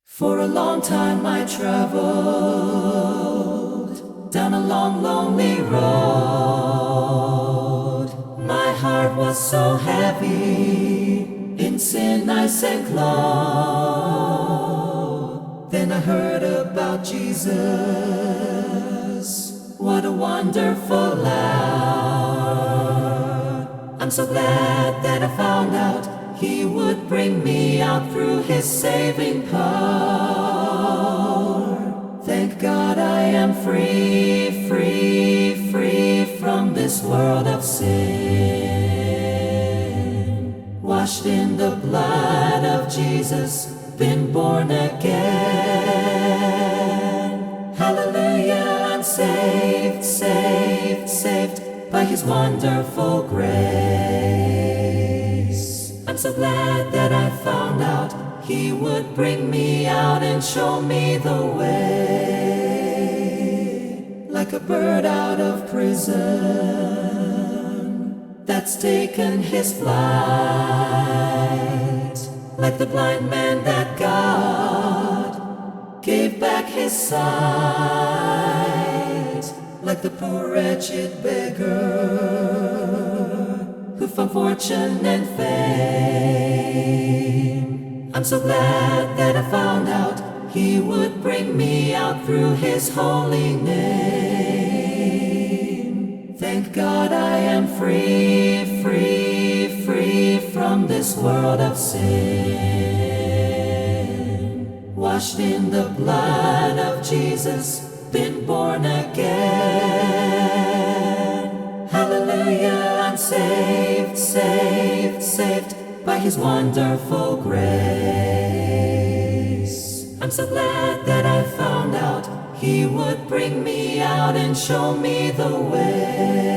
For a long time I traveled down a long, lonely road. My heart was so heavy, in sin I sank low. Then I heard about Jesus, what a wonderful hour. I'm so glad that I found out He would bring me out through His saving power. Thank God I am free, free, free from this world of sin. Washed in the blood of Jesus, been born again. Hallelujah, I'm saved, saved, saved by His wonderful grace. I'm so glad that I found out He would bring me out and show me the way. Like a bird out of prison that's taken his flight. Like the blind man that God gave back his sight. Like the poor wretched beggar who found fortune and fame. I'm so glad that I found out He would bring me out through His holy name. Thank God I am free, free, free from this world of sin. Washed in the blood of Jesus, been born again. Hallelujah, I'm saved, saved, saved by His wonderful grace. I'm so glad that I found out He would bring me out and show me the way.